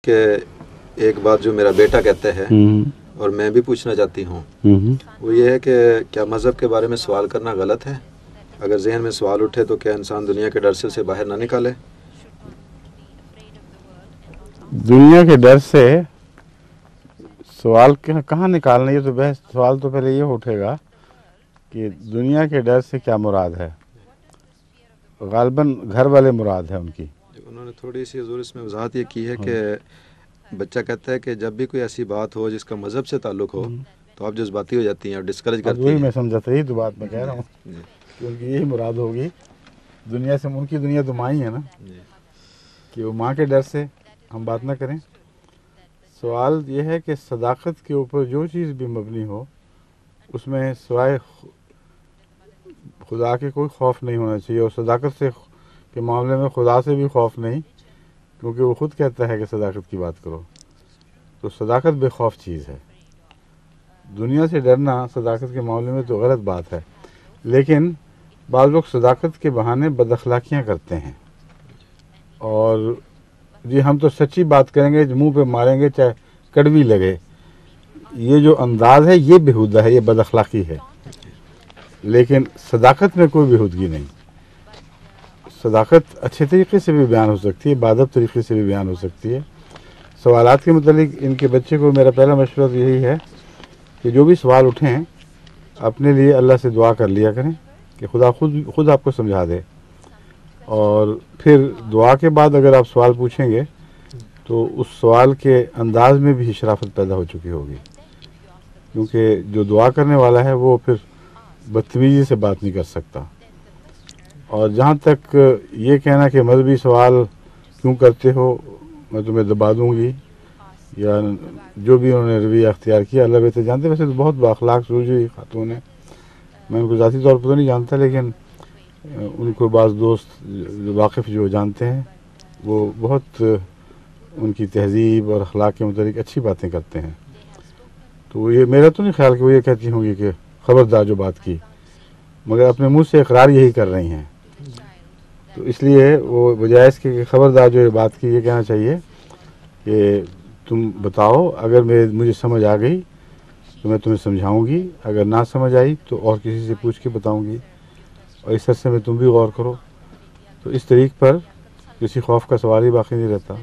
کہ ایک بات جو میرا بیٹا کہتا ہے اور میں بھی پوچھنا چاہتی ہوں وہ یہ ہے کہ کیا مذہب کے بارے میں سوال کرنا غلط ہے؟ اگر ذہن میں سوال اٹھے تو کیا انسان دنیا کے ڈر سے اسے باہر نہ نکالے؟ دنیا کے ڈر سے سوال کہاں نکالنا؟ یہ تو بحث سوال تو پہلے یہ اٹھے گا کہ دنیا کے ڈر سے کیا مراد ہے؟ غالباً گھر والے مراد ہے ان کی. انہوں نے تھوڑی سی حضور اس میں وضاحت یہ کی ہے کہ بچہ کہتا ہے کہ جب بھی کوئی ایسی بات ہو جس کا مذہب سے تعلق ہو تو آپ جذباتی ہو جاتی ہیں اور ڈسکریج کرتی ہیں. وہی میں سمجھا تھا، یہی تو بات میں کہہ رہا ہوں کہ ان کی یہی مراد ہوگی. دنیا سے ان کی دنیا تو ماں ہی ہے نا، کہ وہ ماں کے ڈر سے ہم بات نہ کریں. سوال یہ ہے کہ صداقت کے اوپر جو چیز بھی مبنی ہو اس میں سوائے خدا کے کوئی خوف نہیں ہونا چاہیے، اور صداقت سے کے معاملے میں خدا سے بھی خوف نہیں، کیونکہ وہ خود کہتا ہے کہ صداقت کی بات کرو. تو صداقت بے خوف چیز ہے. دنیا سے ڈرنا صداقت کے معاملے میں تو غلط بات ہے، لیکن بعض لوگ صداقت کے بہانے بد اخلاقیاں کرتے ہیں. اور جی ہم تو سچی بات کریں گے، منہ پہ ماریں گے چاہے کڑوی لگے، یہ جو انداز ہے یہ بےہودہ ہے، یہ بد اخلاقی ہے. لیکن صداقت میں کوئی بےہودگی نہیں. صداقت اچھے طریقے سے بھی بیان ہو سکتی ہے، باادب طریقے سے بھی بیان ہو سکتی ہے. سوالات کے متعلق ان کے بچے کو میرا پہلا مشورہ تو یہی ہے کہ جو بھی سوال اٹھیں اپنے لیے اللہ سے دعا کر لیا کریں کہ خدا خود آپ کو سمجھا دے. اور پھر دعا کے بعد اگر آپ سوال پوچھیں گے تو اس سوال کے انداز میں بھی شرافت پیدا ہو چکی ہوگی، کیونکہ جو دعا کرنے والا ہے وہ پھر بدتمیزی سے بات نہیں کر سکتا. اور جہاں تک یہ کہنا کہ مذہبی سوال کیوں کرتے ہو، میں تمہیں دبا دوں گی، یا جو بھی انہوں نے رویہ اختیار کیا اللہ بہتر جانتے. ویسے تو بہت بااخلاق سوچی ہوئی خاتون ہے، میں ان کو ذاتی طور پر تو نہیں جانتا، لیکن ان کو بعض دوست واقف جو جانتے ہیں وہ بہت ان کی تہذیب اور اخلاق کے متعلق اچھی باتیں کرتے ہیں. تو یہ میرا تو نہیں خیال کہ وہ یہ کہتی ہوں گی کہ خبردار جو بات کی، مگر اپنے منہ سے اقرار یہی کر رہی ہیں. تو اس لیے وہ بجائے اس کے کہ خبردار جو یہ بات کی، یہ کہنا چاہیے کہ تم بتاؤ، اگر مجھے سمجھ آ گئی تو میں تمہیں سمجھاؤں گی، اگر نہ سمجھ آئی تو اور کسی سے پوچھ کے بتاؤں گی، اور اس عرصے میں تم بھی غور کرو. تو اس طریق پر کسی خوف کا سوال ہی باقی نہیں رہتا.